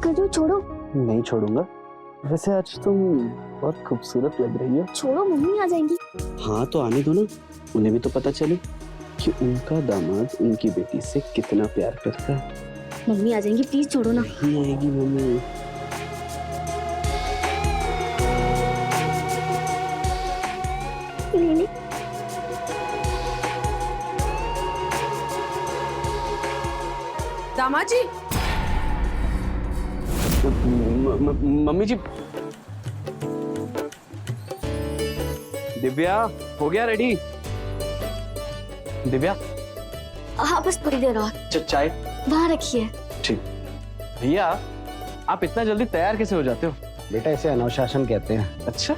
कर रही हो? छोड़ो। नहीं छोड़ूंगा। वैसे आज तुम बहुत खूबसूरत लग रही हो। छोड़ो, मम्मी आ जाएंगी। हाँ तो आने दो ना, उन्हें भी तो पता चले कि उनका दामाद उनकी बेटी से कितना प्यार करता है। मम्मी आ जाएंगी, प्लीज छोड़ो ना। नहीं आएगी मम्मी। नहीं। दामाद जी। मम्मी जी। दिव्या हो गया रेडी? दिव्या हाँ बस थोड़ी देर और। चाय वहाँ रखिए। ठीक। भैया आप इतना जल्दी तैयार कैसे हो जाते हो? बेटा इसे अनुशासन कहते हैं। अच्छा।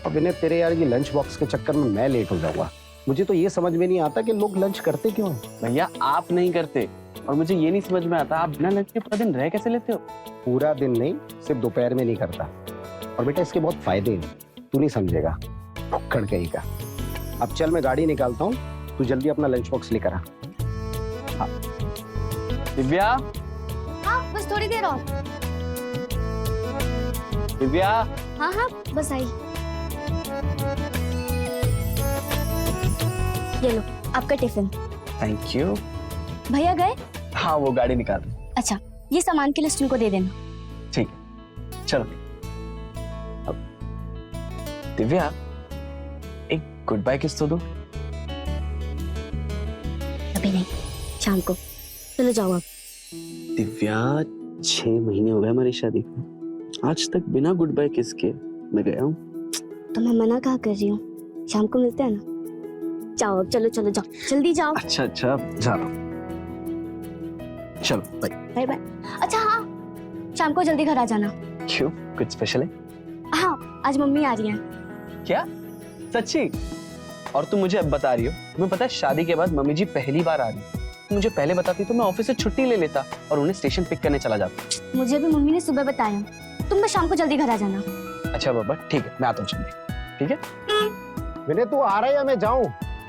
अब इन्हें तेरे यार ये लंच बॉक्स के चक्कर में मैं लेट हो जाऊंगा। मुझे तो ये समझ में नहीं आता कि लोग लंच करते क्यों हैं। भैया आप नहीं करते और मुझे ये नहीं समझ में आता आप बिना लंच के पूरा दिन रह कैसे लेते हो? पूरा दिन नहीं, सिर्फ दोपहर में नहीं करता। और बेटा इसके बहुत फायदे हैं, तू नहीं समझेगा। भुक्कड़ कहीं का। अब चल मैं गाड़ी निकालता हूँ, तू जल्दी अपना लंच बॉक्स लेकर आ। हाँ। दिव्या। हाँ बस थोड़ी देर और। दिव्या। हाँ हाँ बस आई। ये लो आपका टिफिन। Thank you. भैया गए? हाँ वो गाड़ी निकाल रही। अच्छा ये सामान की लिस्ट उनको दे देना। ठीक है चलो। अब दिव्या एक गुड बाय किस तो दो। अभी नहीं, शाम को। चलो जाओ अब। दिव्या 6 महीने हो गए हमारी शादी को, आज तक बिना गुड बाय किस के मैं गया हूँ। तो मैं मना कहाँ कर रही हूँ, शाम को मिलते हैं ना। जाओ अब, चलो चलो जाओ, जल्दी जाओ। अच्छा जा रहा हूँ। चलो बाय। Bye bye. अच्छा हाँ, शाम को जल्दी घर आ जाना। क्यों, कुछ स्पेशल है? हाँ आज मम्मी आ रही है। क्या सच्ची? और तुम मुझे अब बता रही हो? तुम्हें पता है शादी के बाद मम्मी जी पहली बार आ रही है। मुझे पहले बताती तो मैं ऑफिस से छुट्टी ले लेता और उन्हें स्टेशन पिक करने चला जाता। मुझे भी मम्मी ने सुबह बताया, तुम बस शाम को जल्दी घर आ जाना। अच्छा बाबा ठीक है, मैं आता हूँ जल्दी। ठीक है विनय तू आ रहा है या मैं जाऊं?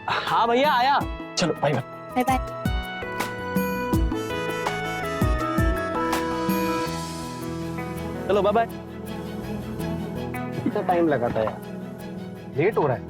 हाँ भैया आया। चलो बाय बाय। Bye bye. चलो बाय बाय। कितना टाइम लगा था यार, लेट हो रहा है।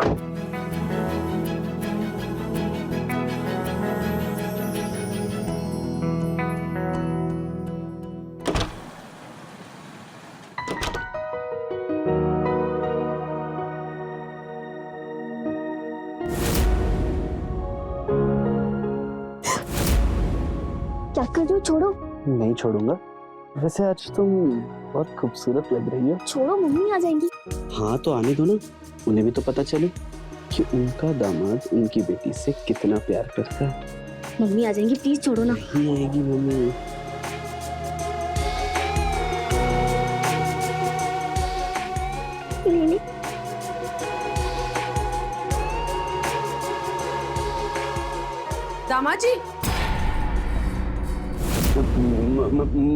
क्या कर रही हो? छोड़ो। नहीं छोड़ूंगा। वैसे आज तुम बहुत खूबसूरत लग रही हो। छोड़ो, मम्मी आ जाएंगी। हाँ तो आने दो ना, उन्हें भी तो पता चले कि उनका दामाद उनकी बेटी से कितना प्यार करता है। मम्मी आ जाएंगी, प्लीज छोड़ो ना। नहीं आएगी मम्मी। नहीं। दामाद जी।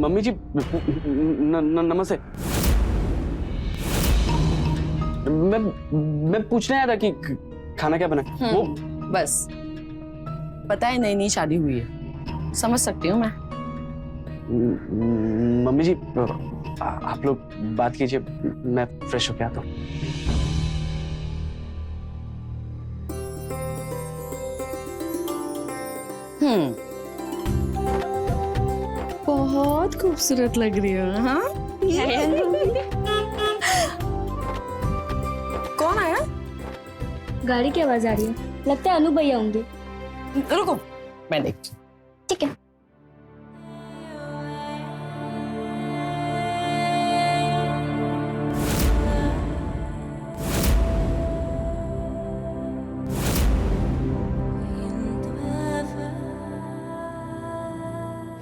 मम्मी जी नमस्ते। मैं पूछने आया था कि खाना क्या बना। वो बस पता है नई नई शादी हुई है, समझ सकती हूँ मैं। मम्मी जी आप लोग बात कीजिए, मैं फ्रेश होके आता हूँ। बहुत खूबसूरत लग रही हो। हाँ कौन आया? गाड़ी की आवाज आ रही है, लगता है अनु भैया होंगे। रुको मैं देखती। ठीक है।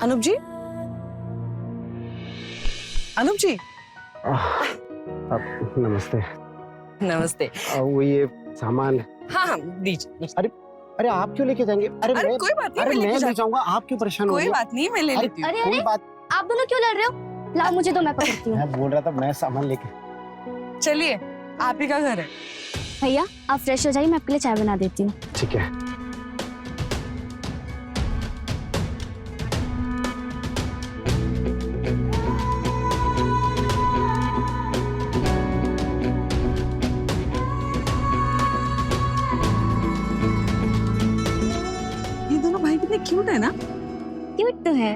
अनूप जी। अनूप जी। नमस्ते। नमस्ते। वो ये सामान। हाँ हाँ दीजिए। अरे आप क्यों लेके जाएंगे? अरे कोई बात नहीं, अरे मैं मैं लेके ले जाऊंगा, आप क्यों परेशान हो रही कोई हो? बात नहीं, मैं ले लेती हूँ। अरे कोई अरे बात। आप दोनों क्यों लड़ रहे हो? लाओ मुझे दो, मैं पकड़ती हूँ। मैं बोल रहा था मैं सामान लेके। चलिए, आप ही का घर है। भैया आप फ्रेश हो जाइए, मैं आपके लिए चाय बना देती हूँ। ठीक है। कितने क्यूट है ना। क्यूट तो है।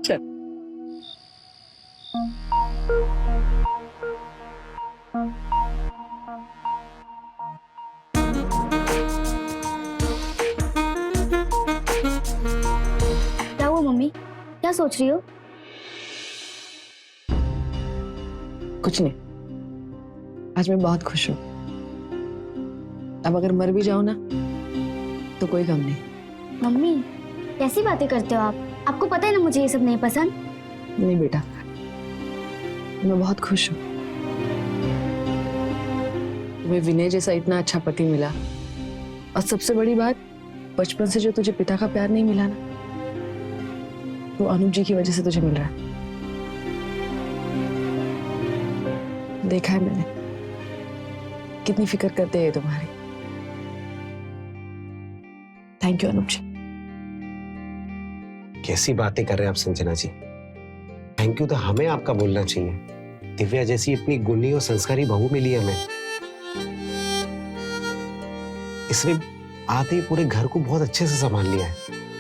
चल क्या हुआ मम्मी, क्या सोच रही हो? कुछ नहीं, आज मैं बहुत खुश हूँ। अब अगर मर भी जाऊं ना तो कोई गम नहीं। मम्मी कैसी बातें करते हो आप? आपको पता है ना मुझे ये सब नहीं पसंद। नहीं बेटा, मैं बहुत खुश हूँ। तुम्हें विनय जैसा इतना अच्छा पति मिला, और सबसे बड़ी बात, बचपन से जो तुझे पिता का प्यार नहीं मिला ना, वो अनूप जी की वजह से तुझे मिल रहा है। देखा है मैंने कितनी फिक्र करते हैं तुम्हारी। थैंक यू अनूप जी। कैसी बातें कर रहे हैं आप संजना जी? थैंक यू तो हमें आपका बोलना चाहिए। दिव्या जैसी इतनी गुणी और संस्कारी बहू मिली हमें। इसने आते ही पूरे घर को बहुत अच्छे से संभाल लिया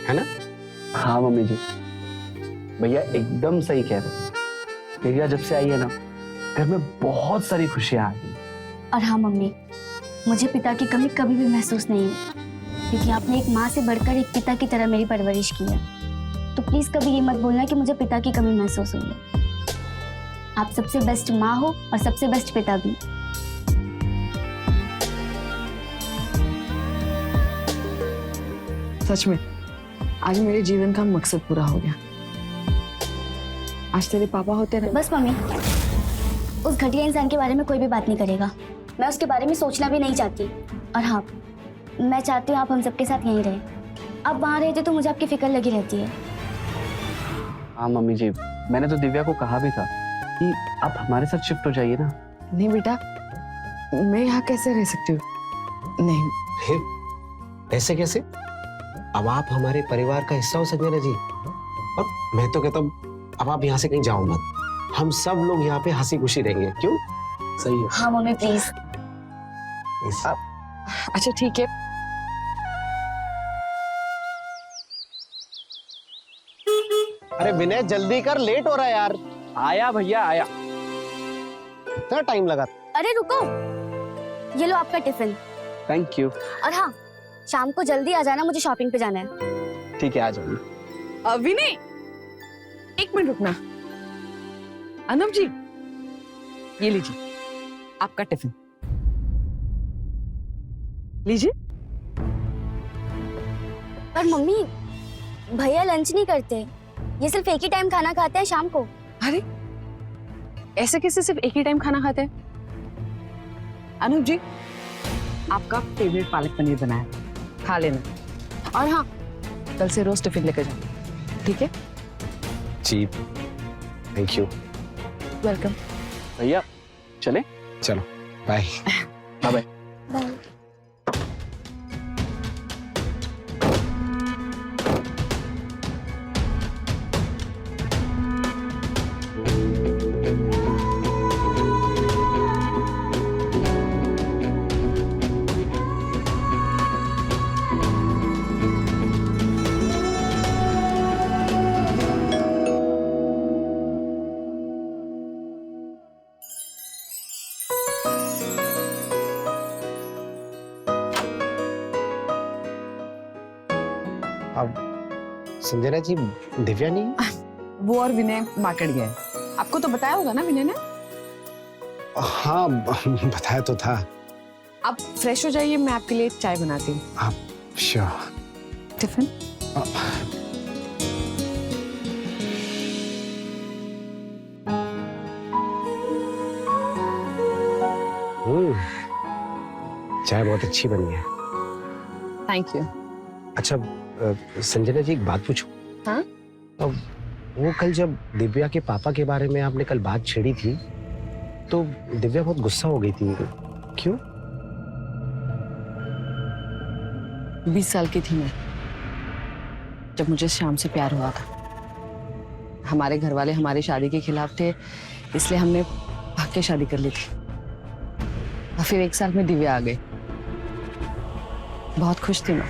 है ना? हाँ मम्मी जी, भैया एकदम सही कह रहे हैं। दिव्या जब से आई है ना, घर में बहुत सारी खुशियां आ गई। और हाँ मम्मी, मुझे पिता की कमी कभी भी महसूस नहीं हुई, क्योंकि आपने एक माँ से बढ़कर एक पिता की तरह मेरी परवरिश की है। तो प्लीज कभी ये मत बोलना कि मुझे पिता की कमी महसूस हुई है। आप सबसे बेस्ट माँ हो और सबसे बेस्ट पिता भी। सच में आज मेरे जीवन का मकसद पूरा हो गया। आज तेरे पापा होते ना। बस मम्मी, उस घटिया इंसान के बारे में कोई भी बात नहीं करेगा। मैं उसके बारे में सोचना भी नहीं चाहती। और हाँ, मैं चाहती हूँ आप हम सबके साथ यहीं रहे। आप वहाँ रहते तो मुझे आपकी फिक्र लगी रहती है। हाँ मम्मी जी, मैंने तो दिव्या को कहा भी था कि आप हमारे साथ शिफ्ट हो जाइए ना। नहीं बेटा, मैं यहाँ कैसे रह सकती हूँ? नहीं। फिर ऐसे कैसे? अब आप हमारे परिवार का हिस्सा हो संजना जी। और मैं तो कहता हूँ अब आप यहाँ से कहीं जाओ मत। हम सब लोग यहाँ पे हंसी खुशी रहेंगे। क्यों? सही है। हाँ मम्मी प्लीज। अच्छा ठीक है। अरे विनय जल्दी कर, लेट हो रहा है यार। आया भैया आया। इतना टाइम लगा? अरे रुको, ये लो आपका टिफिन। Thank you. और हाँ, शाम को जल्दी आ जाना, मुझे शॉपिंग पे जाना है। ठीक है, आ जाऊंगी। अभी नहीं, एक मिनट रुकना। अनूप जी, ये लीजिए आपका टिफिन। लीजिए। पर मम्मी, भैया लंच नहीं करते, ये सिर्फ एक ही टाइम खाना खाते हैं शाम को। अरे ऐसे कैसे सिर्फ एक ही टाइम खाना खाते हैं? अनूप जी, आपका फेवरेट पालक पनीर बनाया, खा लेना। और हाँ, कल से रोज टिफिन लेकर जाना, ठीक है? जी थैंक यू। वेलकम। भैया चले? चलो बाय। Bye bye. बाय। अब संजना जी, दिव्या नहीं? वो और विनय मार्केट गए। आपको तो बताया होगा ना विनय ने? हाँ बताया तो था। आप फ्रेश हो जाइए, मैं आपके लिए चाय बनाती हूँ। आप श्योर? टिफिन? चाय बहुत अच्छी बनी है। Thank you. अच्छा संजना जी, एक बात पूछूं? हाँ? अब वो कल जब दिव्या के पापा के बारे में आपने कल बात छेड़ी थी, तो दिव्या बहुत गुस्सा हो गई थी। क्यों? 20 साल की थी मैं जब मुझे श्याम से प्यार हुआ था। हमारे घर वाले हमारी शादी के खिलाफ थे, इसलिए हमने भाग के शादी कर ली थी। और फिर 1 साल में दिव्या आ गई। बहुत खुश थी मैं,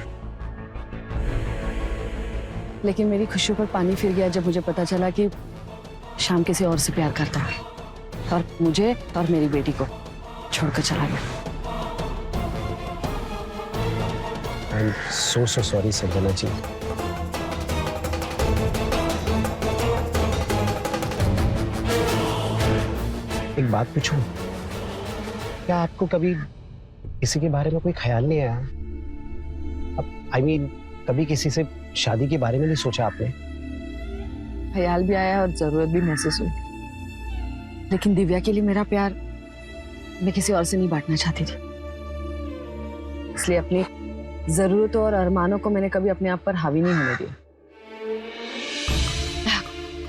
लेकिन मेरी खुशियों पर पानी फिर गया जब मुझे पता चला कि शाम किसी और से प्यार करता है और मुझे और मेरी बेटी को छोड़कर चला गया। I am so sorry Sanjana ji. एक बात पूछूं, क्या आपको कभी किसी के बारे में कोई ख्याल नहीं आया? अब आई मीन कभी किसी से शादी के बारे में नहीं सोचा आपने? ख्याल भी आया और जरूरत भी महसूस हुई, लेकिन दिव्या के लिए मेरा प्यार मैं किसी और से नहीं बांटना चाहती थी। इसलिए अपनी जरूरतों और अरमानों को मैंने कभी अपने आप पर हावी नहीं होने दिया।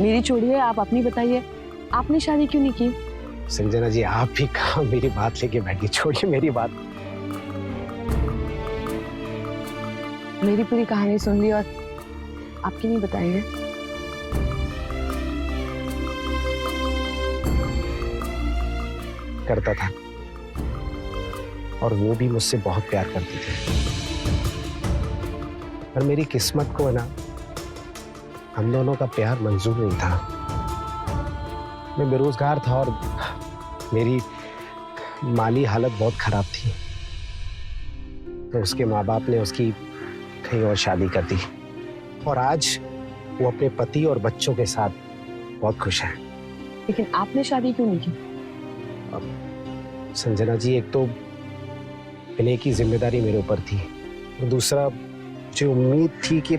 मेरी छोड़िए, आप अपनी बताइए, आपने शादी क्यों नहीं की? संजना जी आप भी कहा मेरी बात लेके बैठी, छोड़िए मेरी बात। मेरी पूरी कहानी सुन ली और आपकी नहीं बताएंगे? करता था और वो भी मुझसे बहुत प्यार करती थी, पर मेरी किस्मत को है ना हम दोनों का प्यार मंजूर नहीं था। मैं बेरोजगार था और मेरी माली हालत बहुत खराब थी, तो उसके माँ बाप ने उसकी कहीं और शादी कर दी और आज वो अपने पति और बच्चों के साथ बहुत खुश है। लेकिन आपने शादी क्यों नहीं की? संजना जी एक तो विनय की जिम्मेदारी मेरे ऊपर थी और दूसरा मुझे उम्मीद थी कि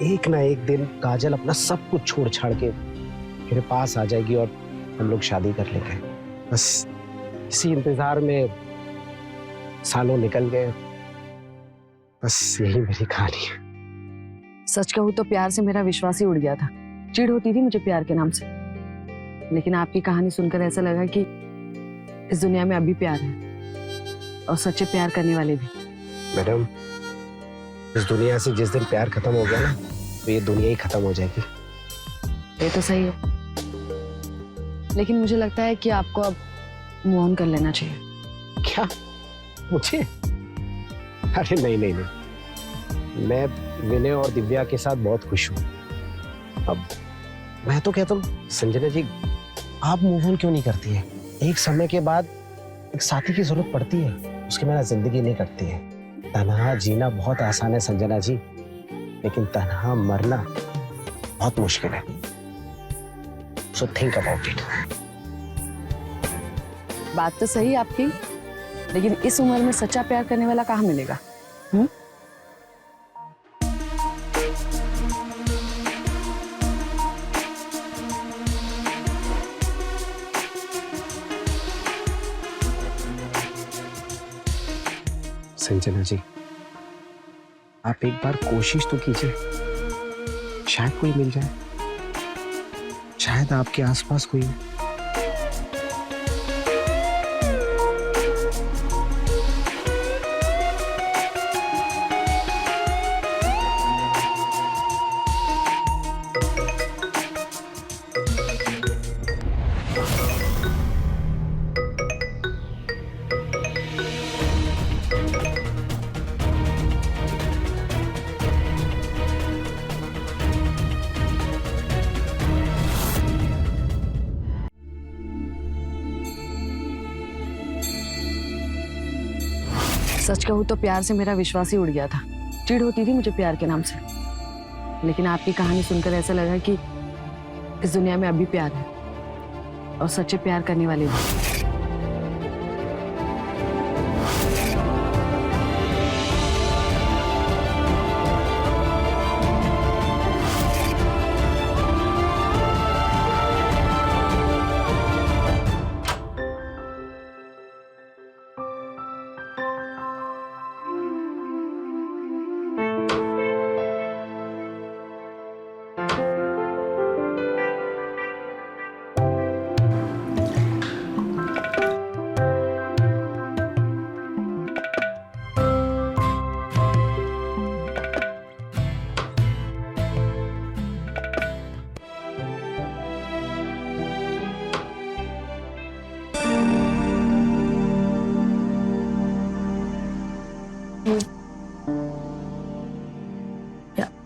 एक ना एक दिन काजल अपना सब कुछ छोड़ छाड़ के मेरे पास आ जाएगी और हम लोग शादी कर लेंगे। बस इसी इंतजार में सालों निकल गए। बस यही मेरी कहानी है। सच कहूं तो प्यार से मेरा विश्वास ही उड़ गया था। चिढ़ होती थी मुझे प्यार के नाम से, लेकिन आपकी कहानी सुनकर ऐसा लगा कि इस दुनिया में अभी प्यार है और सच्चे प्यार करने वाले भी। मैडम इस दुनिया से जिस दिन प्यार खत्म हो गया ना तो ये दुनिया ही खत्म हो जाएगी। ये तो सही है, लेकिन मुझे लगता है कि आपको अब मूव ऑन कर लेना चाहिए। क्या मुझे? अरे नहीं नहीं नहीं, मैं विनय और दिव्या के साथ बहुत खुश हूँ। अब मैं तो कहता हूँ संजना जी आप मूव ऑन क्यों नहीं करती है? एक समय के बाद एक साथी की जरूरत पड़ती है, उसके बिना जिंदगी नहीं कटती है। तन्हा जीना बहुत आसान है संजना जी, लेकिन तन्हा मरना बहुत मुश्किल है। So think about it. बात तो सही आपकी, लेकिन इस उम्र में सच्चा प्यार करने वाला कहाँ मिलेगा? संजना जी आप एक बार कोशिश तो कीजिए, शायद कोई मिल जाए, शायद आपके आसपास कोई। सच कहूं तो प्यार से मेरा विश्वास ही उड़ गया था। चिढ़ होती थी मुझे प्यार के नाम से, लेकिन आपकी कहानी सुनकर ऐसा लगा कि इस दुनिया में अभी प्यार है और सच्चे प्यार करने वाले भी।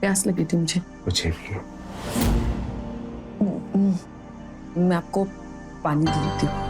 प्यास लगी थी मुझे। मुझे भी। मैं आपको पानी दे देती हूँ।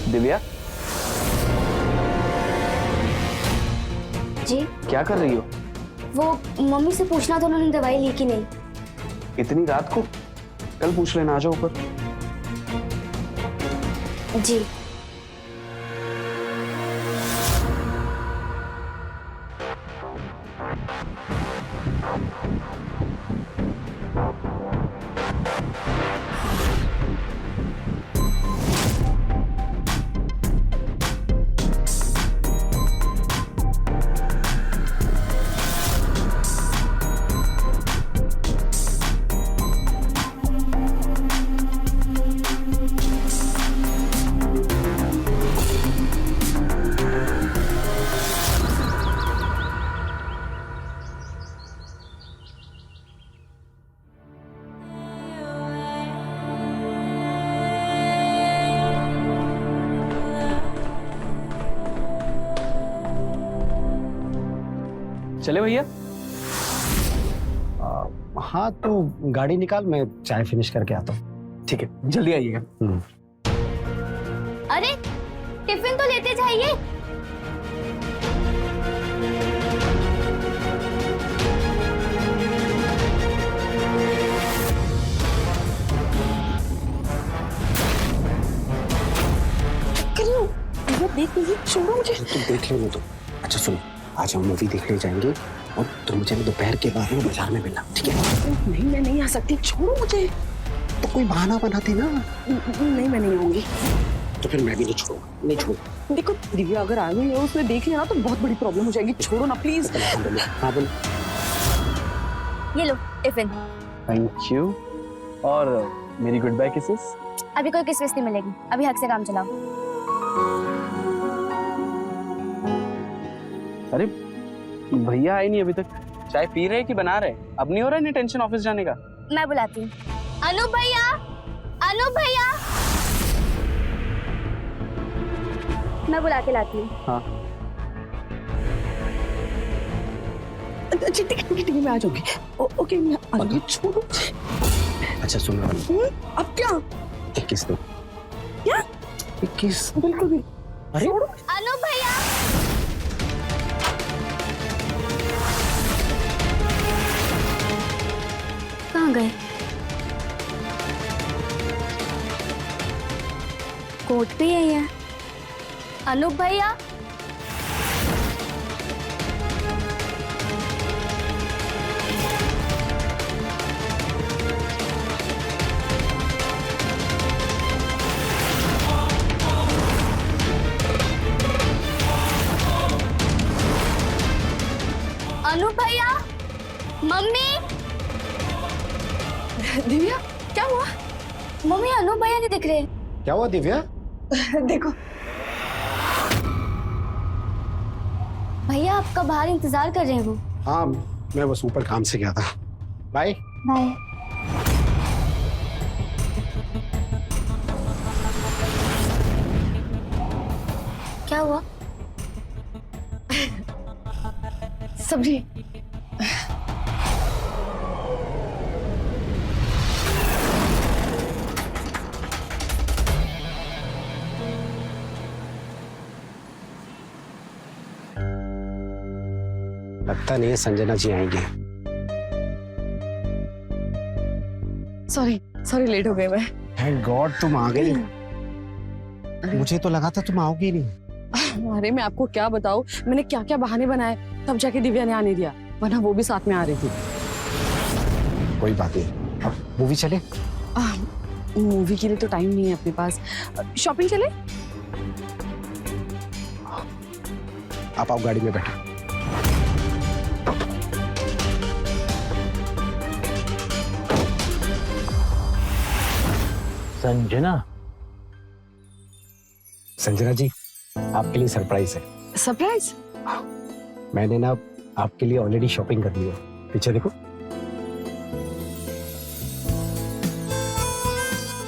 दिव्या, जी क्या कर रही हो? वो मम्मी से पूछना था उन्होंने दवाई ली कि नहीं। इतनी रात को? कल पूछ लेना, आ जाओ ऊपर। जी चले भैया? हाँ तो गाड़ी निकाल, मैं चाय फिनिश करके आता हूँ। ठीक है, जल्दी आइएगा। अरे टिफिन तो लेते जाइए। देख लीजिए, छोड़ो मुझे। तुम देख लो तो। अच्छा सुनो, आज हम मूवी देखने जाएंगे और तुम मुझे दोपहर के बाद में बाजार में मिलना, ठीक है? नहीं, मैं नहीं आ सकती, छोड़ो मुझे। तो कोई बहाना बनाते ना। नहीं, मैं नहीं आऊंगी। तो फिर मैं भी नहीं छोड़ूंगा, नहीं छोड़ूंगा। देखो दिव्या अगर आ गई है उसने देख लिया ना तो बहुत बड़ी प्रॉब्लम हो जाएगी, छोड़ो ना प्लीज। हाँ बोलो। ये लो टिफिन। Thank you. और मेरी गुड बाय किसेस। अभी कोई किस नहीं मिलेगी, अभी हक से काम चलाओ। अरे भैया आए नहीं अभी तक। चाय पी रहे कि बना रहे? अब नहीं हो रहा है टेंशन ऑफिस जाने का? मैं बुलाती हूँ। अनूप भैया, अनूप भैया, मैं बुला के लाती हूँ। हाँ अच्छा ठीक है, मैं आ जाऊंगी। ओके मैं आ जाऊंगी, छोड़ो। अच्छा सुन रहा अब क्या? 21 दो। क्या? 21? बिल्कुल भी। अरे अनूप भैया, कहाँ गए? कोर्ट भी यही है। अनूप भैया, अनूप भैया, मम्मी। दिव्या क्या हुआ? मम्मी, अनूप भैया नहीं दिख रहे। क्या हुआ दिव्या? देखो भैया आपका बाहर इंतजार कर रहे हैं वो। हाँ, मैं बस ऊपर काम से गया था। बाय। बाय। क्या हुआ? सबरी, लगता नहीं है संजना जी आएंगे। सॉरी सॉरी, लेट हो गए मैं। थैंक गॉड तुम आ गई। मुझे तो लगा था तुम आओगी नहीं। अरे मैं आपको क्या बताऊं, मैंने क्या क्या बहाने बनाए, तब जाके दिव्या ने आने दिया, वरना वो भी साथ में आ रही थी। कोई बात नहीं, अब मूवी चले। मूवी के लिए तो टाइम नहीं है अपने पास। शॉपिंग चले? आप आओ, गाड़ी में बैठो। संजना, संजना जी, आपके लिए सरप्राइज है। सरप्राइज? मैंने ना आपके लिए ऑलरेडी शॉपिंग कर ली है। पीछे देखो।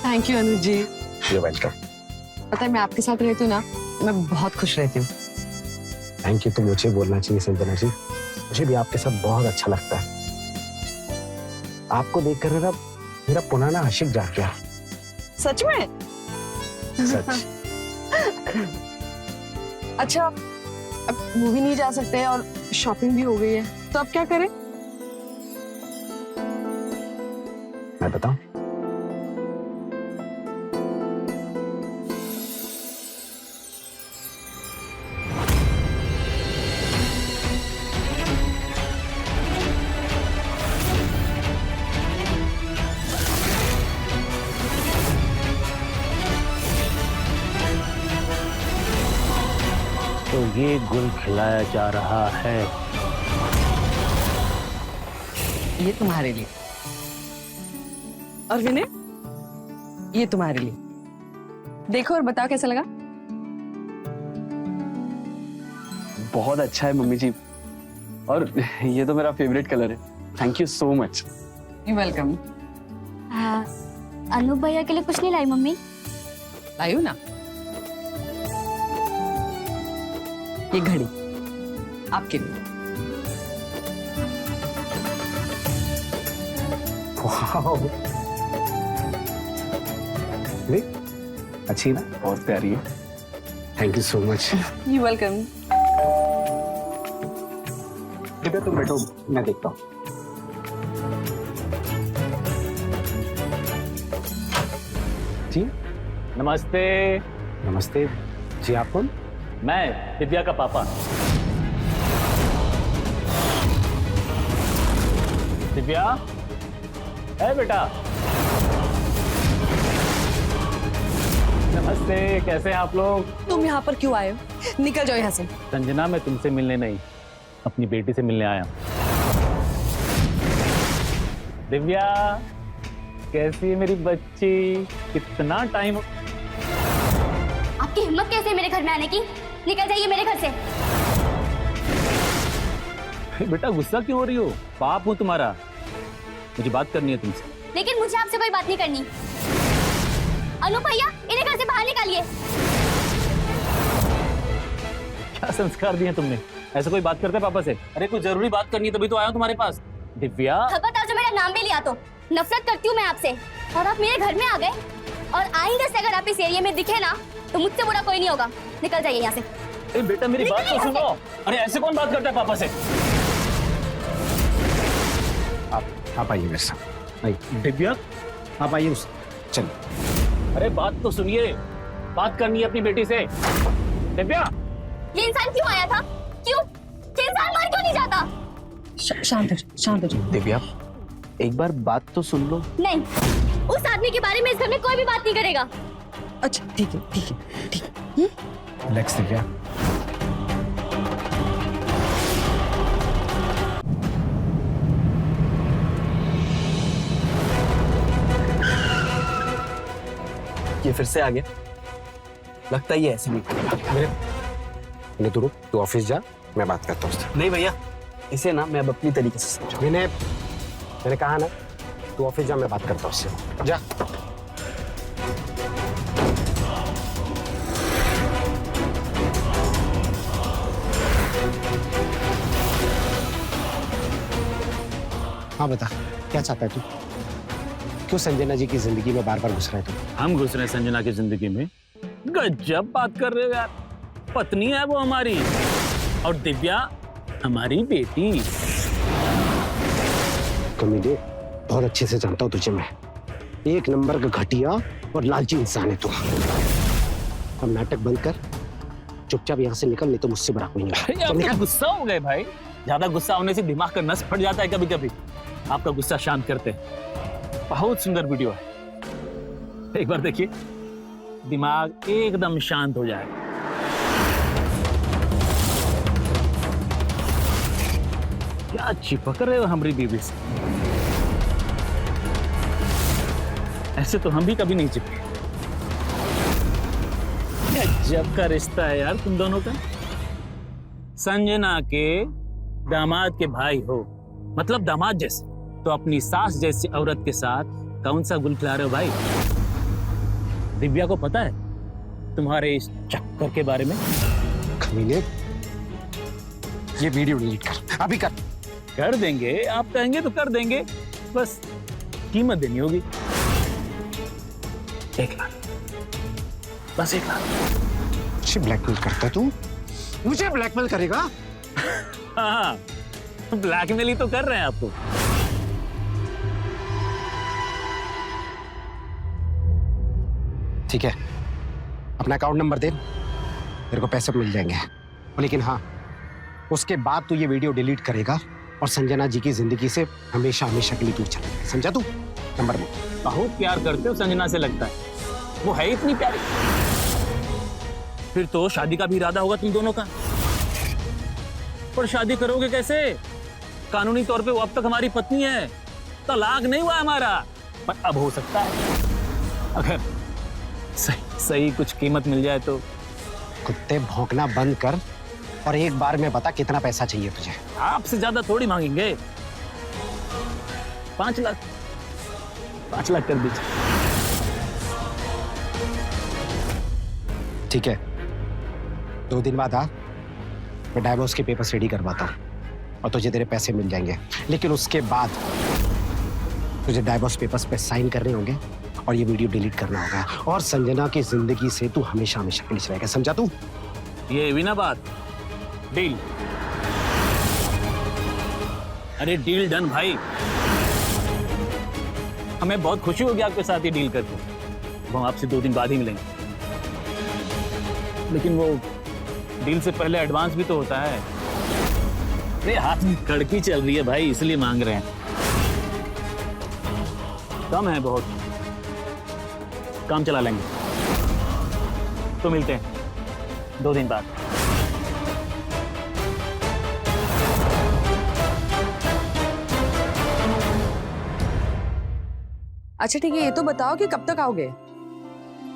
Thank you Anuj ji. You welcome. पता है मैं आपके साथ रहती हूँ ना, मैं बहुत खुश रहती हूँ। थैंक यू, तो मुझे बोलना चाहिए संजना जी। मुझे भी आपके साथ बहुत अच्छा लगता है। आपको देखकर ना मेरा पुराना आशिक जाग गया। सच में? सच। अच्छा, अब मूवी नहीं जा सकते और शॉपिंग भी हो गई है, तो अब क्या करें? मैं बताऊं? तो ये गुल खिलाया जा रहा है। ये तुम्हारे लिए। और विनय, ये तुम्हारे लिए। देखो और बताओ कैसा लगा? बहुत अच्छा है मम्मी जी, और ये तो मेरा फेवरेट कलर है। Thank you so much. You welcome. Anup भैया के लिए कुछ नहीं लाई मम्मी? लाई हूं ना, ये घड़ी आपके लिए। वाओ, अच्छी ना? बहुत प्यारी है। Thank you so much. You welcome. बेटा तुम बैठो, मैं देखता हूँ। जी नमस्ते। नमस्ते जी, आप कौन? मैं दिव्या का पापा। दिव्या, है बेटा? नमस्ते, कैसे हैं आप लोग? तुम यहाँ पर क्यों आए हो? निकल जाओ यहाँ से। संजना, मैं तुमसे मिलने नहीं, अपनी बेटी से मिलने आया। दिव्या, कैसी है मेरी बच्ची? कितना टाइम। आपकी हिम्मत कैसे है मेरे घर में आने की? निकल जाइए मेरे घर से। बेटा गुस्सा क्यों हो रही हो? बाप हूं तुम्हारा, मुझे बात करनी है तुमसे। लेकिन मुझे आपसे कोई बात नहीं करनी। अनूप भैया, इन्हें घर से बाहर निकालिए। क्या संस्कार दिए तुमने? ऐसे कोई बात करता है पापा से? अरे कोई जरूरी बात करनी है तभी तो आया हूं तुम्हारे पास। दिव्या, खबरदार जो मेरा नाम भी लिया तो नफरत करती हूँ मैं आपसे। और आप मेरे घर में आ गए, और आइंदा से अगर आप इस एरिया में दिखे ना तो मुझसे बुरा कोई नहीं होगा। निकल जाइए यहाँ से। अरे बेटा मेरी बात तो सुनो। अरे ऐसे कौन बात करता है पापा से? आप आइए मेरे साथ। आइए दिव्या, आप आइए, उस चलिए। अरे बात तो सुनिए। बात करनी है अपनी बेटी से। दिव्या, ये इंसान क्यों आया था? क्यों? ये इंसान मर क्यों नहीं जाता? शांत हो जाओ। दिव्या, एक बार बात तो सुन लो। नहीं, उस आदमी के बारे में इस घर में कोई भी बात नहीं करेगा। अच्छा ठीक है। रिलैक्स दिव्या। ये फिर से आ गया, लगता ही है ऐसे नहीं करेगा। मैंने तू ऑफिस जा, मैं बात करता हूँ उससे। नहीं भैया, इसे ना मैं अब अपनी तरीके से समझा। मैंने कहा ना, तू ऑफिस जा, मैं बात करता हूँ उससे। जा। हाँ बता, क्या चाहता है तू? क्यों संजना जी की जिंदगी में बार बार घुस रहा है तू? हम घुस रहे हैं संजना की जिंदगी में? गजब बात कर रहे हो यार। पत्नी है वो हमारी, और दिव्या हमारी बेटी। कमीने, बहुत अच्छे से जानता हूँ तुझे मैं। एक नंबर का घटिया और लालची इंसान है तू। अब नाटक बंद कर, चुपचाप यहाँ से निकल, नहीं तो मुझसे बड़ा कोई नहीं। अरे आप तो गुस्सा हो गए भाई। ज्यादा गुस्सा होने से दिमाग का नस फट जाता है कभी कभी। आपका गुस्सा शांत करते हैं। बहुत सुंदर वीडियो है, एक बार देखिए, दिमाग एकदम शांत हो जाए। क्या चिपक रहे हो हमारी बीवी से? ऐसे तो हम भी कभी नहीं चिपके। गजब का रिश्ता है यार तुम दोनों का। संजना के दामाद के भाई हो, मतलब दामाद जैसे, तो अपनी सास जैसी औरत के साथ कौन सा गुल खिला रहे हो भाई? दिव्या को पता है तुम्हारे इस चक्कर के बारे में? कमीने, ये वीडियो डिलीट कर, अभी कर। कर देंगे, आप कहेंगे तो कर देंगे, बस कीमत देनी होगी। 1 लाख, बस 1 लाख। मुझे ब्लैकमेल करता है तू? मुझे ब्लैकमेल करेगा? हाँ, ब्लैकमेल ही तो कर रहे हैं आपको। ठीक है, अपना अकाउंट नंबर दे, मेरे को पैसे मिल जाएंगे। लेकिन हाँ, उसके बाद तू ये वीडियो डिलीट करेगा और संजना जी की जिंदगी से हमेशा हमेशा के लिए दूर चलेगा, समझा तू? नंबर दे। बहुत प्यार करते हो संजना से लगता है, वो है इतनी प्यारी। फिर तो शादी का भी इरादा होगा तुम दोनों का। पर शादी करोगे कैसे? कानूनी तौर पे वो अब तक हमारी पत्नी है, तलाक नहीं हुआ हमारा। पर अब हो सकता है, अगर सही कुछ कीमत मिल जाए तो। कुत्ते भौंकना बंद कर और एक बार में बता कितना पैसा चाहिए तुझे? आपसे ज्यादा थोड़ी मांगेंगे। 5 लाख, 5 लाख कर दीजिए। ठीक है, 2 दिन बाद आ, मैं डाइवोर्स के पेपर्स रेडी करवाता हूँ और तुझे तेरे पैसे मिल जाएंगे। लेकिन उसके बाद तुझे डाइवोर्स पेपर्स पे साइन करने होंगे और ये वीडियो डिलीट करना होगा, और संजना की जिंदगी से तू हमेशा हमेशा के लिए चलेगा, समझा तू? ये भी ना बात, डील। अरे डील डन भाई। हमें बहुत खुशी होगी आपके साथ ये डील करके। वो आपसे 2 दिन बाद ही मिलेंगे, लेकिन वो डील से पहले एडवांस भी तो होता है। अरे हाथ में कड़की चल रही है भाई, इसलिए मांग रहे हैं। कम है बहुत, काम चला लेंगे। तो मिलते हैं 2 दिन बाद। अच्छा ठीक है, ये तो बताओ कि कब तक आओगे?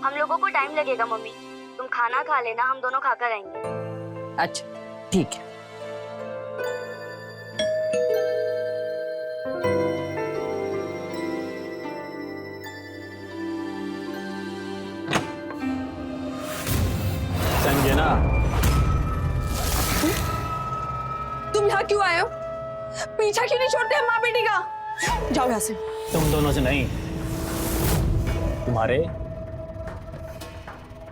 हम लोगों को टाइम लगेगा मम्मी, तुम खाना खा लेना, हम दोनों खाकर आएंगे। अच्छा ठीक है। संजना, तुम यहाँ क्यों आए हो? पीछा क्यों नहीं छोड़ते हम माँ बेटी का? जाओ यहाँ से। तुम दोनों से नहीं, तुम्हारे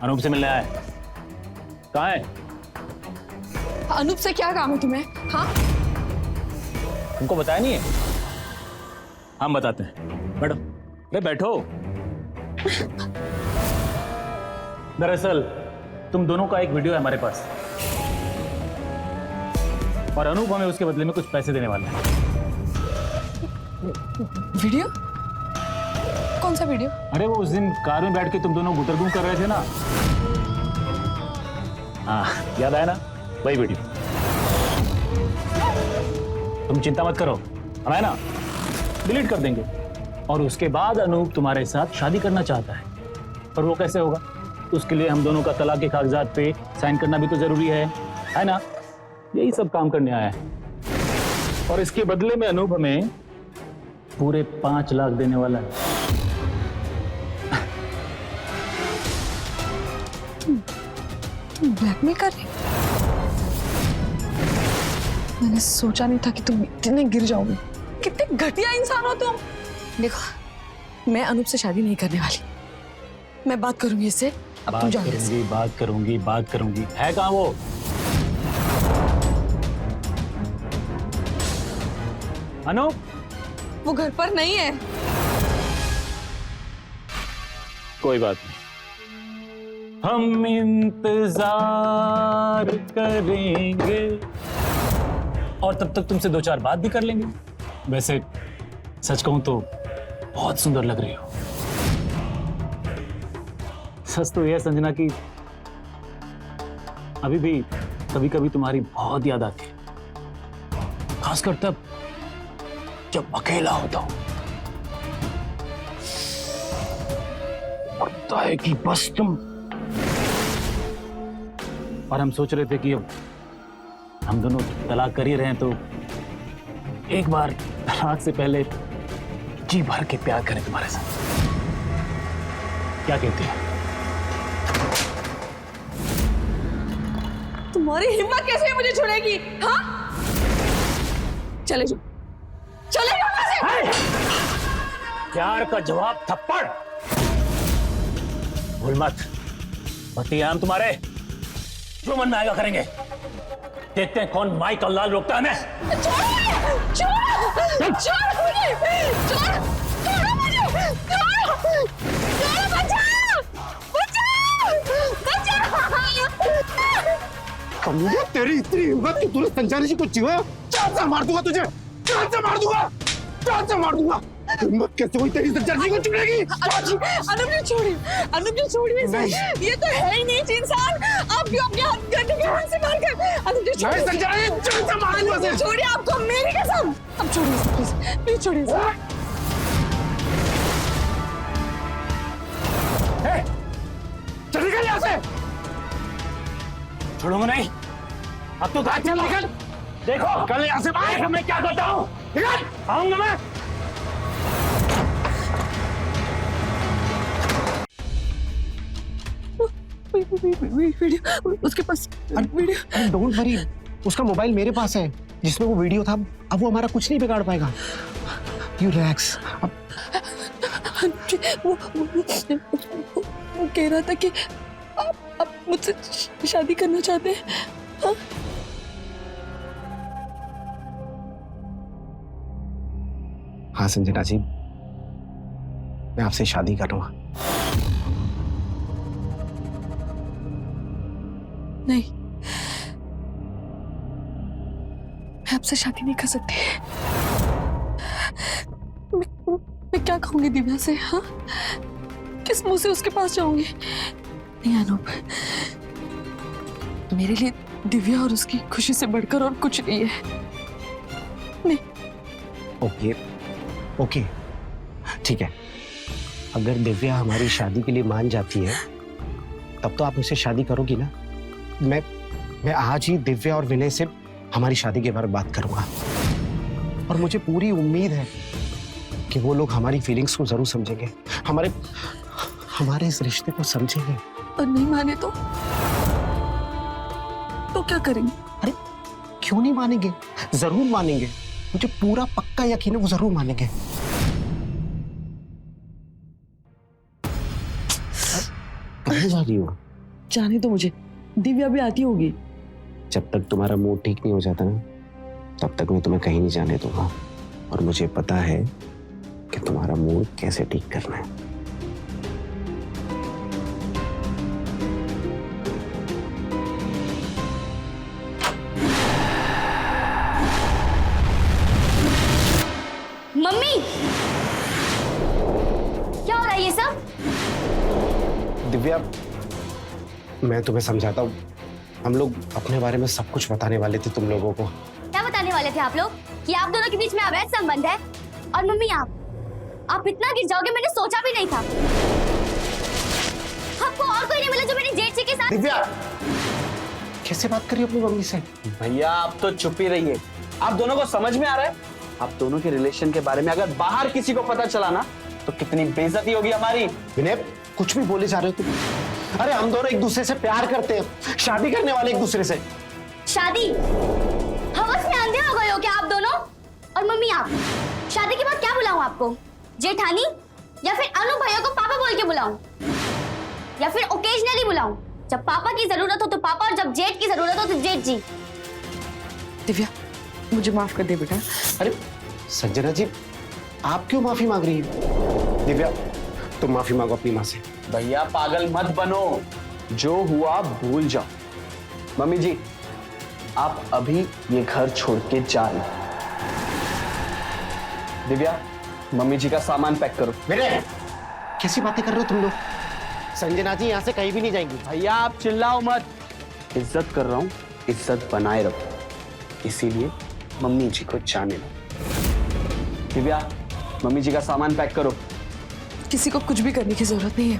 अनूप से मिलने आया है। कहाँ है? अनूप से क्या काम है तुम्हें? हाँ, तुमको बताया नहीं है? हम बताते हैं, बैठो। अरे बैठो। दरअसल तुम दोनों का एक वीडियो है हमारे पास और अनूप हमें उसके बदले में कुछ पैसे देने वाला है। वीडियो? कौन सा वीडियो? अरे वो उस दिन कार में बैठ के तुम दोनों गुटरगुम कर रहे थे ना। हाँ याद आया ना, वही वीडियो। तुम चिंता मत करो, हम है ना डिलीट कर देंगे। और उसके बाद अनूप तुम्हारे साथ शादी करना चाहता है, पर वो कैसे होगा? उसके लिए हम दोनों का तलाक के कागजात पे साइन करना भी तो जरूरी है ना? यही सब काम करने आया है और इसके बदले में अनूप हमें पूरे 5 लाख देने वाला है। ब्लैकमेल कर रही? मैंने सोचा नहीं था कि तुम इतने गिर जाओगे। कितने घटिया इंसान हो तुम। देखो, मैं अनूप से शादी नहीं करने वाली। मैं बात करूंगी इससे। अब तुम जाओ यहाँ से। बात करूंगी। है कहाँ वो? अनूप, वो घर पर नहीं है। कोई बात नहीं, हम इंतजार करेंगे और तब तक तुमसे 2-4 बात भी कर लेंगे। वैसे सच कहूं तो बहुत सुंदर लग रही हो। सच तो यह संजना कि अभी भी कभी कभी तुम्हारी बहुत याद आती है, खासकर तब जब अकेला होता हूं। लगता है कि बस तुम। और हम सोच रहे थे कि अब हम दोनों तलाक कर ही रहे हैं तो एक बार तलाक से पहले जी भर के प्यार करें तुम्हारे साथ। क्या कहती है? तुम्हारी हिम्मत कैसे है मुझे छोड़ेगी? हाँ? चले जाओ यहाँ से। प्यार का जवाब थप्पड़। भूल मत, भट्टी हम तुम्हारे जो मन में आएगा करेंगे। देखते हैं कौन माइक और लाल रोकता है हमें। छोड़ो मुझे। कमीना, तेरी इतनी हिम्मत कि तूने संचारी जी को चिढ़ाया? जान से मार दूंगा तुझे, जान से मार दूंगा। हिम्मत कैसे हुई तेरी संचारी जी को चिढ़ेगी? अनुप जी छोड़िए इसे। ये तो है ही नहीं इंसान। आप क्यों अपने हाथ गड्ढे के हाथ से मार कर? अनुप जी छोड़िए। संचारी जी, जान से मार दूंगा तुझे। छोड़िए, आपको मेरी कसम। अब छोड़िए इसे, प्लीज छोड़िए इसे। चल निकल यहाँ से। छोड़ूंगा नहीं। अब तो घर चल निकल। देखो कल यहाँ से बाहर मैं क्या करता हूँ। निकल, आऊंगा मैं। वीडियो उसके पास। वीडियो। डोंट वरी, उसका मोबाइल मेरे पास है जिसमें वो वीडियो था। अब वो हमारा कुछ नहीं बिगाड़ पाएगा। You relax. वो कह रहा था कि आप मुझसे शादी करना चाहते हैं। हाँ? हाँ संजना जी, मैं आपसे शादी करूंगा। नहीं, मैं आपसे शादी नहीं कर सकती। मैं क्या कहूंगी दिव्या से? हाँ, किस मुंह से उसके पास जाऊंगी? नहीं अनूप, मेरे लिए दिव्या और उसकी खुशी से बढ़कर और कुछ नहीं है। नहीं। ओके, ठीक है। अगर दिव्या हमारी शादी के लिए मान जाती है तब तो आप मुझसे शादी करोगी ना? मैं आज ही दिव्या और विनय से हमारी शादी के बारे में बात करूंगा और मुझे पूरी उम्मीद है कि वो लोग हमारी फीलिंग्स को जरूर समझेंगे, हमारे इस रिश्ते को समझेंगे। और नहीं माने तो क्या करेंगे? अरे क्यों नहीं मानेंगे? जरूर मानेंगे। मुझे पूरा पक्का यकीन है वो जरूर मानेंगे। कहाँ जा रही हो? जाने दो मुझे, दिव्या भी आती होगी। जब तक तुम्हारा मूड ठीक नहीं हो जाता ना, तब तक मैं तुम्हें कहीं नहीं जाने दूंगा। और मुझे पता है कि तुम्हारा मूड कैसे ठीक करना है। दिव्या, मैं तुम्हें समझाता हूँ, हम लोग अपने बारे में सब कुछ बताने वाले थे तुम लोगों को। क्या बताने वाले थे आप लोग कि आप दोनों के बीच में अवैध संबंध है? और मम्मी आप इतना गिर जाओगे मैंने सोचा भी नहीं था। आपको और कोई नहीं मिला जो मेरी जेठ जी के साथ। दिव्या, कैसे बात करी अपनी मम्मी से? भैया आप तो चुप ही रहिए। आप दोनों को समझ में आ रहा है? आप दोनों के रिलेशन के बारे में अगर बाहर किसी को पता चला ना तो कितनी बेइज्जती होगी हमारी। विनय, कुछ भी बोले जा रहे हो तुम? अरे हम दोनों एक दूसरे से प्यार करते हैं, शादी करने वाले एक दूसरे से। शादी? हवस में अंधे हो गए हो क्या आप दोनों? और मम्मी आप शादी के बाद क्या बुलाऊं आपको? जेठानी या फिर अनु भैया को पापा बोल के बुलाऊं? या फिर ओकेजनली बुलाऊं? जब पापा की जरूरत हो तो पापा और जब जेठ की जरूरत हो तो जेठ जी। दिव्या, मुझे माफ कर दे बेटा। अरे संजना जी, आप क्यों माफी मांग रही हो? दिव्या, तुम माफी मांगो अपनी माँ से। भैया पागल मत बनो, जो हुआ भूल जाओ। मम्मी जी आप अभी ये घर छोड़ के जा रहे। दिव्या, मम्मी जी का सामान पैक करो। विनय, कैसी बातें कर रहे हो तुम लोग? संजना जी यहाँ से कहीं भी नहीं जाएंगी। भैया आप चिल्लाओ मत, इज्जत कर रहा हूं, इज्जत बनाए रखो, इसीलिए मम्मी जी को जाने दो। दिव्या, मम्मी जी का सामान पैक करो। किसी को कुछ भी करने की जरूरत नहीं है,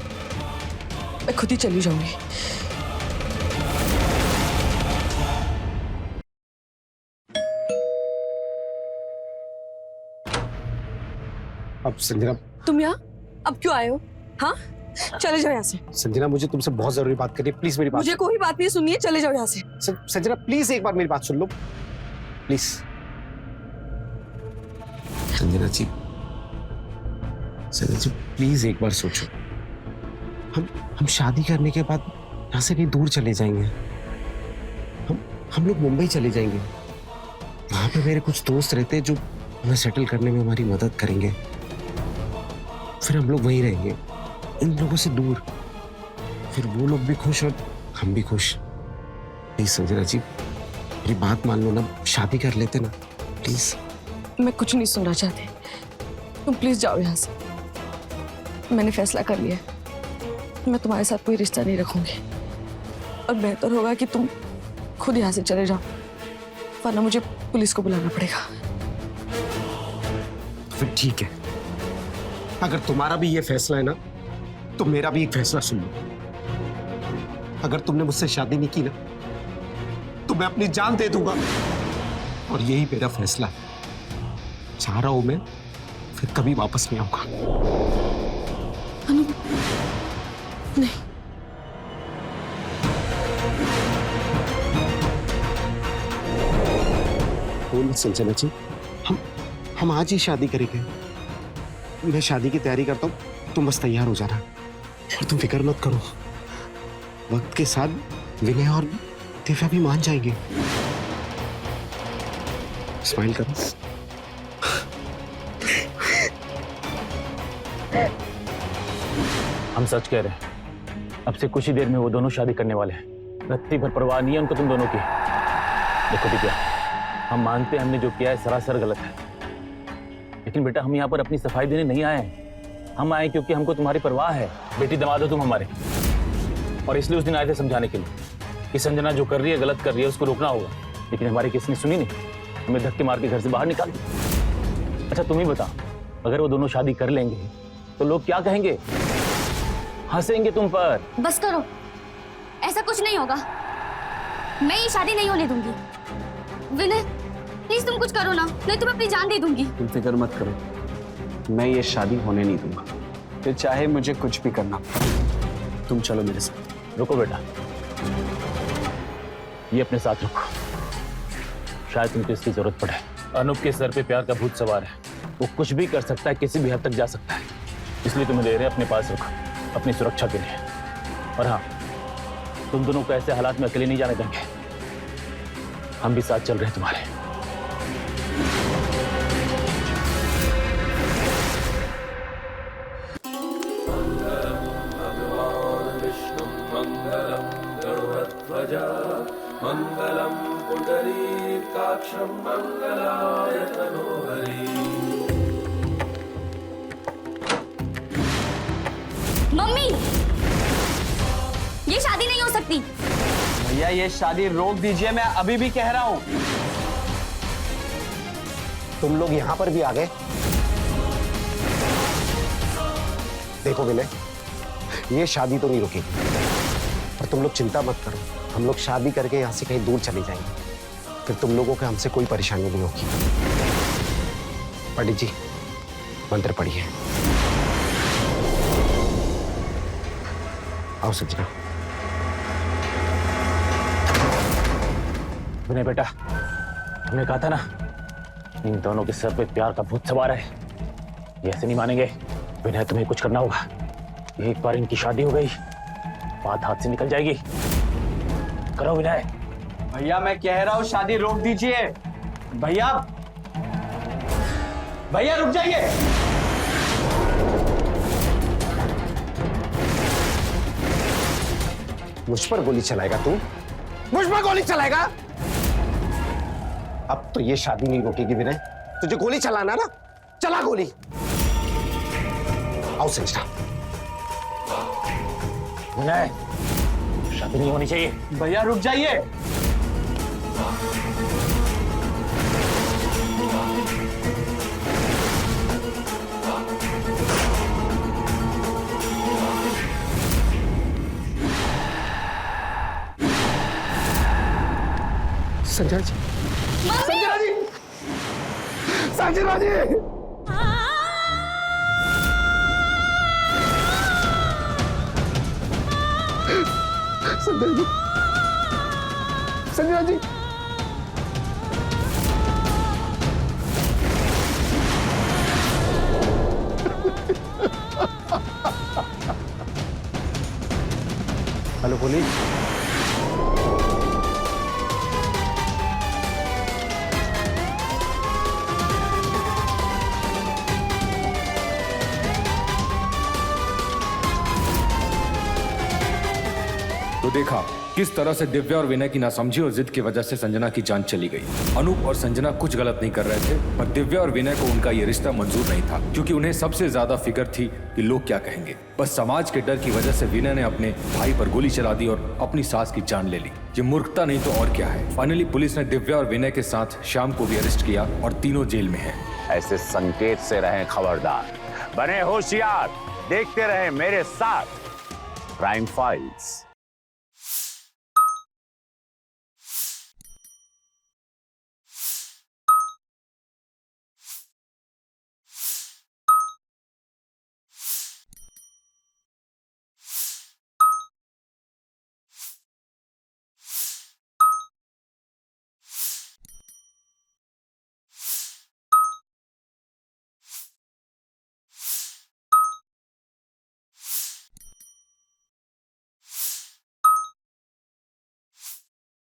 मैं खुद ही चली जाऊंगी। अब संजना, तुम यहाँ अब क्यों आए हो? हाँ, चले जाओ यहाँ से। संजना मुझे तुमसे बहुत जरूरी बात करनी है, प्लीज मेरी बात। मुझे कोई बात नहीं सुननी है, चले जाओ यहाँ से। संजना प्लीज एक बार मेरी बात सुन लो, प्लीज। संजना जी, संजना जी प्लीज एक बार सोचो। हम शादी करने के बाद यहाँ से कहीं दूर चले जाएंगे। हम लोग मुंबई चले जाएंगे। वहां पे मेरे कुछ दोस्त रहते हैं जो हमें सेटल करने में हमारी मदद करेंगे। फिर हम लोग वहीं रहेंगे, इन लोगों से दूर। फिर वो लोग भी खुश और हम भी खुश। प्लीज संजना जी, मेरी बात मान लो ना, शादी कर लेते ना, प्लीज। मैं कुछ नहीं सुनना चाहती, तुम प्लीज जाओ यहाँ से। मैंने फैसला कर लिया, मैं तुम्हारे साथ कोई रिश्ता नहीं रखूंगी। और बेहतर होगा कि तुम खुद यहाँ से चले जाओ, वरना मुझे पुलिस को बुलाना पड़ेगा। फिर ठीक है, अगर तुम्हारा भी ये फैसला है ना, तो मेरा भी एक फैसला सुन लो। अगर तुमने मुझसे शादी नहीं की ना, तो मैं अपनी जान दे दूंगा। और यही मेरा फैसला है। चाह रहा हूं मैं फिर कभी वापस नहीं आऊंगा। अनु, नहीं। बोल संजना जी, हम आज ही शादी करेंगे। मैं शादी की तैयारी करता हूँ, तुम बस तैयार हो जाना। और तुम फिक्र मत करो, वक्त के साथ विनय और दिव्या भी मान जाएंगे। स्माइल करो। हम सच कह रहे हैं, अब से कुछ ही देर में वो दोनों शादी करने वाले हैं। रत्ती भर परवाह नहीं है उनको तुम दोनों की। देखो दिव्या, हम मानते हैं हमने जो किया है सरासर गलत है, लेकिन बेटा हम यहाँ पर अपनी सफाई देने नहीं आए हैं। हम आए क्योंकि हमको तुम्हारी परवाह है। बेटी दमाद हो तुम हमारे, और इसलिए उस दिन आए थे समझाने के लिए कि संजना जो कर रही है गलत कर रही है, उसको रोकना होगा। लेकिन हमारी किसी ने सुनी नहीं, हमें धक्के मार के घर से बाहर निकाल दिया। अच्छा तुम ही बताओ, अगर वो दोनों शादी कर लेंगे तो लोग क्या कहेंगे? हंसेंगे तुम पर। बस करो, ऐसा कुछ नहीं होगा। मैं ये शादी नहीं होने दूंगी। विनय प्लीज तुम कुछ करो ना, नहीं तो मैं अपनी जान दे दूंगी। तुम फिक्र मत करो, मैं ये शादी होने नहीं दूंगा, फिर चाहे मुझे कुछ भी करना। तुम चलो मेरे साथ। रुको बेटा, ये अपने साथ रखो, शायद तुमको इसकी जरूरत पड़े। अनूप के सर पे प्यार का भूत सवार है, वो कुछ भी कर सकता है, किसी भी हद तक जा सकता है। इसलिए तुम्हें ले रहे हैं अपने पास रखो, अपनी सुरक्षा के लिए। और हाँ, तुम दोनों को ऐसे हालात में अकेले नहीं जाने देंगे, हम भी साथ चल रहे हैं तुम्हारे। मंगलम पुंडरीकाक्षं मंगलाय तनोहरि। मम्मी ये शादी नहीं हो सकती। भैया ये शादी रोक दीजिए, मैं अभी भी कह रहा हूँ। तुम लोग यहाँ पर भी आ गए। देखो विनय, ये शादी तो नहीं रुकेगी, पर तुम लोग चिंता मत करो। हम लोग शादी करके यहाँ से कहीं दूर चले जाएंगे, फिर तुम लोगों को हमसे कोई परेशानी नहीं होगी। पंडित जी, मंत्र पढ़िए। आओ सज्जना। विनय बेटा, हमने कहा था ना, इन दोनों के सर पे प्यार का भूत सवार है। ये ऐसे नहीं मानेंगे। विनय, तुम्हें कुछ करना होगा। एक बार इनकी शादी हो गई, बात हाथ से निकल जाएगी। करो विनय। भैया मैं कह रहा हूँ शादी रोक दीजिए। भैया, भैया रुक जाइए। मुझ पर गोली चलाएगा तू? मुझ पर गोली चलाएगा? अब तो ये शादी नहीं रोकेगी विनय। तुझे गोली चलाना ना, चला गोली। आओ संजना। विनय, शादी नहीं होनी चाहिए। भैया रुक जाइए। संजना जी, संजना जी, संजना जी। संजना जी, संजना जी। Hello police. तो देखा किस तरह से दिव्या और विनय की नासमझी और जिद की वजह से संजना की जान चली गई। अनूप और संजना कुछ गलत नहीं कर रहे थे, पर दिव्या और विनय को उनका ये रिश्ता मंजूर नहीं था, क्योंकि उन्हें सबसे ज्यादा फिक्र थी कि लोग क्या कहेंगे। बस समाज के डर की वजह से विनय ने अपने भाई पर गोली चला दी और अपनी सास की जान ले ली। ये मूर्खता नहीं तो और क्या है। फाइनली पुलिस ने दिव्या और विनय के साथ श्याम को भी अरेस्ट किया और तीनों जेल में है। ऐसे संकेत से रहें खबरदार, बने होशियार, देखते रहें मेरे साथ क्राइम फाइल्स।